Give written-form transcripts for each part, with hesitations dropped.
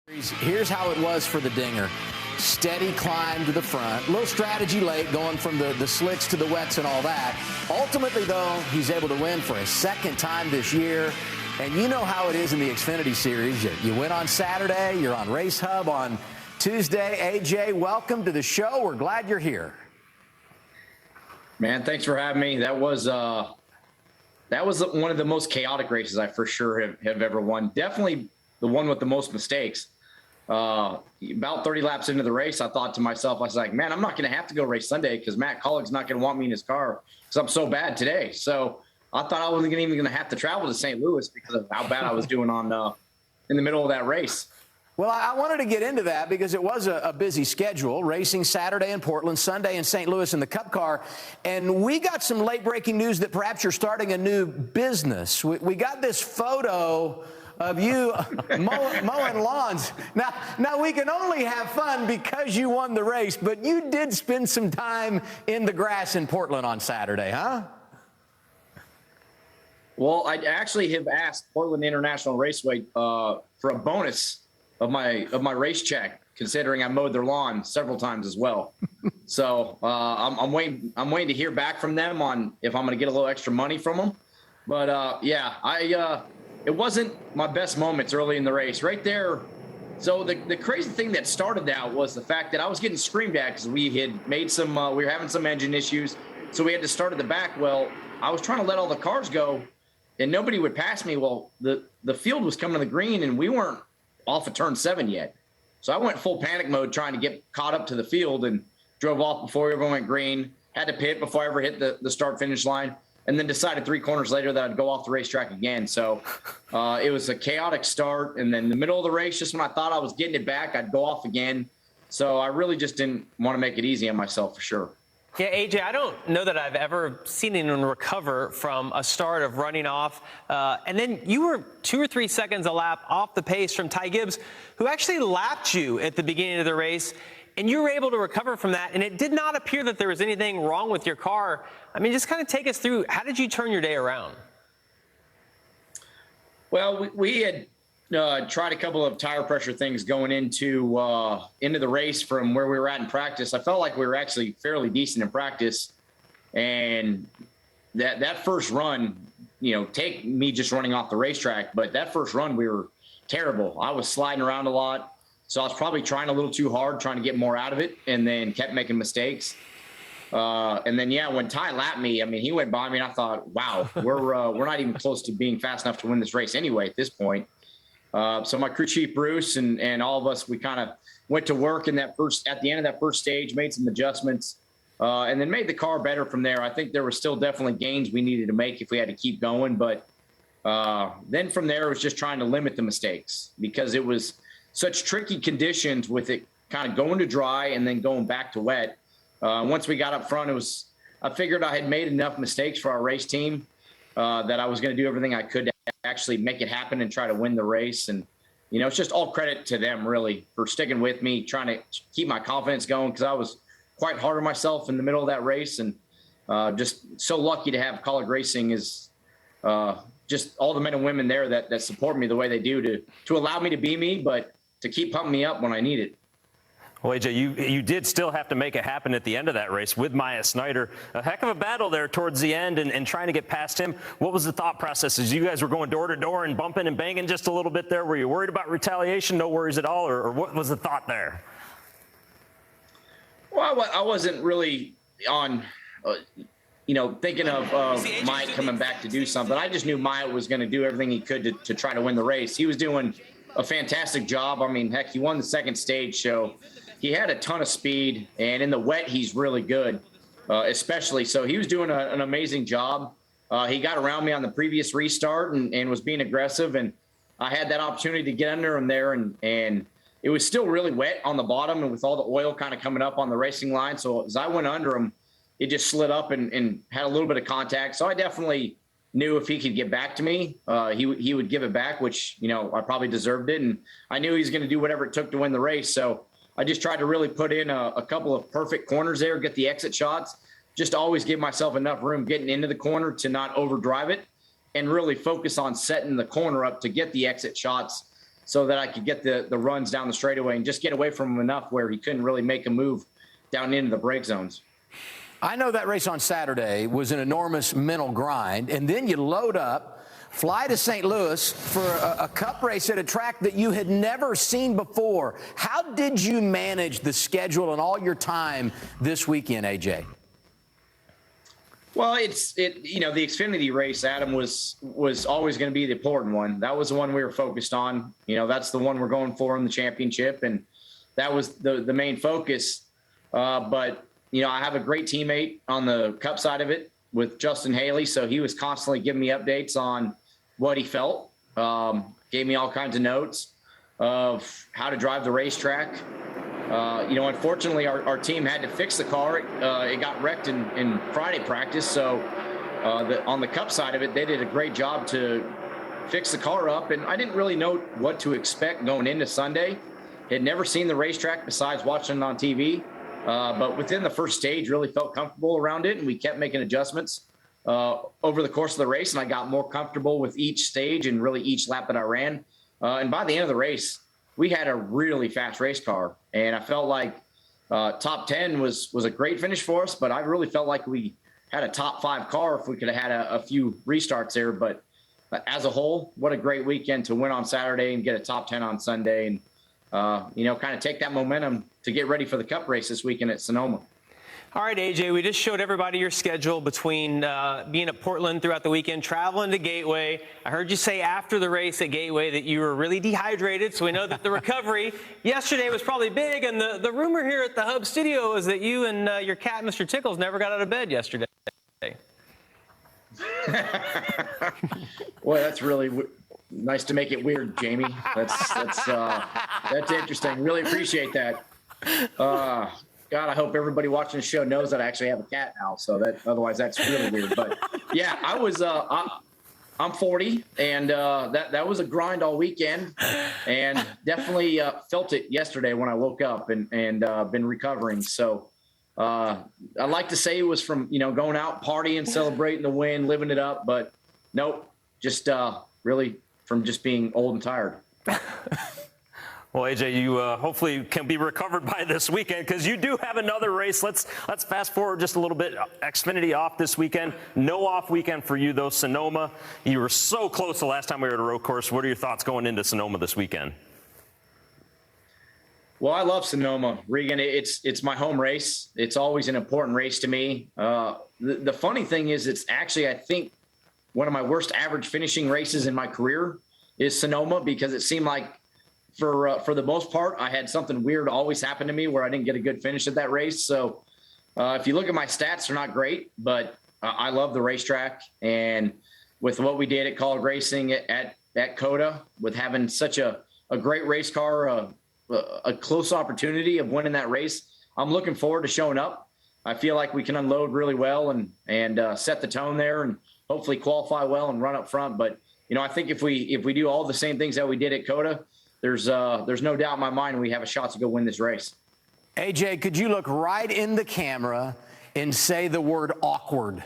Here's how it was for the Dinger. Steady climb to the front. Little strategy late going from the slicks to the wets and all that. Ultimately, though, he's able to win for a second time this year. And you know how it is in the Xfinity Series. You win on Saturday. You're on Race Hub on Tuesday. AJ, welcome to the show. We're glad you're here. Man, thanks for having me. That was one of the most chaotic races I for sure have ever won. Definitely the one with the most mistakes. About 30 laps into the race, I thought to myself, I was like, man, I'm not going to have to go race Sunday because Matt Collick's not going to want me in his car because I'm so bad today. So I thought I wasn't even going to have to travel to St. Louis because of how bad I was doing in the middle of that race. Well, I wanted to get into that because it was a busy schedule, racing Saturday in Portland, Sunday in St. Louis in the Cup car. And we got some late-breaking news that perhaps you're starting a new business. We got this photo of you mowing lawns. Now we can only have fun because you won the race, but you did spend some time in the grass in Portland on Saturday, huh? Well, I actually have asked Portland International Raceway for a bonus of my race check, considering I mowed their lawn several times as well. So I'm waiting to hear back from them on if I'm going to get a little extra money from them. But it wasn't my best moments early in the race right there. So the crazy thing that started that was the fact that I was getting screamed at because we had made some, we were having some engine issues. So we had to start at the back. Well, I was trying to let all the cars go and nobody would pass me. Well, the field was coming to the green and we weren't off of turn 7 yet. So I went full panic mode trying to get caught up to the field and drove off before everyone went green, had to pit before I ever hit the start finish line. And then decided 3 corners later that I'd go off the racetrack again. So it was a chaotic start. And then the middle of the race, just when I thought I was getting it back, I'd go off again. So I really just didn't want to make it easy on myself for sure. Yeah, AJ, I don't know that I've ever seen anyone recover from a start of running off. And then you were 2 or 3 seconds a lap off the pace from Ty Gibbs, who actually lapped you at the beginning of the race. And you were able to recover from that, and it did not appear that there was anything wrong with your car. I mean, just kind of take us through, how did you turn your day around? Well, we had tried a couple of tire pressure things going into the race from where we were at in practice. I felt like we were actually fairly decent in practice, and that first run, take me just running off the racetrack, but that first run we were terrible. I was sliding around a lot. So I was probably trying a little too hard, trying to get more out of it, and then kept making mistakes. And then, when Ty lapped me, I mean, he went by me, and I thought, wow, we're not even close to being fast enough to win this race anyway at this point. So my crew chief, Bruce, and all of us, we kind of went to work at the end of that first stage, made some adjustments, and then made the car better from there. I think there were still definitely gains we needed to make if we had to keep going. But then from there, it was just trying to limit the mistakes because it was such tricky conditions with it kind of going to dry and then going back to wet. Once we got up front, I figured I had made enough mistakes for our race team that I was going to do everything I could to actually make it happen and try to win the race. And, it's just all credit to them really for sticking with me, trying to keep my confidence going because I was quite hard on myself in the middle of that race. And just so lucky to have Collick Racing is just all the men and women there that support me the way they do to allow me to be me, but to keep pumping me up when I need it. Well, AJ, you did still have to make it happen at the end of that race with Maya Snyder. A heck of a battle there towards the end and trying to get past him. What was the thought process as you guys were going door to door and bumping and banging just a little bit there? Were you worried about retaliation? No worries at all? Or what was the thought there? Well, I wasn't really on, thinking of Maya coming back to do something. I just knew Maya was going to do everything he could to try to win the race. He was doing a fantastic job. I mean, heck, he won the second stage, so he had a ton of speed, and in the wet, he's really good, especially. So he was doing an amazing job. He got around me on the previous restart and was being aggressive, and I had that opportunity to get under him there, and it was still really wet on the bottom and with all the oil kind of coming up on the racing line. So as I went under him, it just slid up and had a little bit of contact. So I definitely knew if he could get back to me, he would give it back, which, I probably deserved it. And I knew he was going to do whatever it took to win the race. So I just tried to really put in a couple of perfect corners there, get the exit shots, just always give myself enough room getting into the corner to not overdrive it and really focus on setting the corner up to get the exit shots so that I could get the runs down the straightaway and just get away from him enough where he couldn't really make a move down into the break zones. I know that race on Saturday was an enormous mental grind, and then you load up, fly to St. Louis for a cup race at a track that you had never seen before. How did you manage the schedule and all your time this weekend, AJ? Well, the Xfinity race, Adam, was always going to be the important one. That was the one we were focused on. That's the one we're going for in the championship, and that was the main focus. But I have a great teammate on the Cup side of it with Justin Haley, so he was constantly giving me updates on what he felt, gave me all kinds of notes of how to drive the racetrack. Unfortunately, our team had to fix the car. It got wrecked in Friday practice, so on the Cup side of it, they did a great job to fix the car up, and I didn't really know what to expect going into Sunday. Had never seen the racetrack besides watching it on TV. But within the first stage, really felt comfortable around it, and we kept making adjustments over the course of the race, and I got more comfortable with each stage and really each lap that I ran. And by the end of the race, we had a really fast race car, and I felt like top 10 was a great finish for us, but I really felt like we had a top 5 car if we could have had a few restarts there. But as a whole, what a great weekend to win on Saturday and get a top 10 on Sunday, and kind of take that momentum to get ready for the Cup race this weekend at Sonoma. All right, AJ, we just showed everybody your schedule between being at Portland throughout the weekend, traveling to Gateway. I heard you say after the race at Gateway that you were really dehydrated, so we know that the recovery yesterday was probably big. And the rumor here at the Hub studio is that you and your cat, Mr. Tickles, never got out of bed yesterday. Boy, that's really nice to make it weird, Jamie. That's interesting. Really appreciate that. God, I hope everybody watching the show knows that I actually have a cat now. So otherwise that's really weird. But yeah, I'm 40, and that was a grind all weekend, and definitely felt it yesterday when I woke up and been recovering. So I'd like to say it was from going out partying, celebrating the win, living it up, but nope, just really from just being old and tired. Well, AJ, you hopefully can be recovered by this weekend, because you do have another race. Let's fast forward just a little bit. Xfinity off this weekend. No off weekend for you, though. Sonoma. You were so close the last time we were at a road course. What are your thoughts going into Sonoma this weekend? Well, I love Sonoma, Regan. It's my home race. It's always an important race to me. The funny thing is, it's actually, I think, one of my worst average finishing races in my career is Sonoma, because it seemed like for the most part, I had something weird always happen to me where I didn't get a good finish at that race. So if you look at my stats, they're not great, but I love the racetrack. And with what we did at College Racing at COTA, with having such a great race car, a close opportunity of winning that race, I'm looking forward to showing up. I feel like we can unload really well and set the tone there and hopefully qualify well and run up front. But, I think if we do all the same things that we did at COTA, there's no doubt in my mind we have a shot to go win this race. AJ, could you look right in the camera and say the word awkward?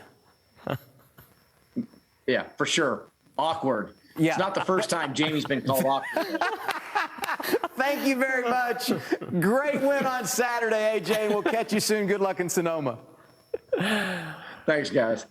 Yeah, for sure. Awkward. Yeah. It's not the first time Jamie's been called awkward. Thank you very much. Great win on Saturday, AJ. We'll catch you soon. Good luck in Sonoma. Thanks, guys.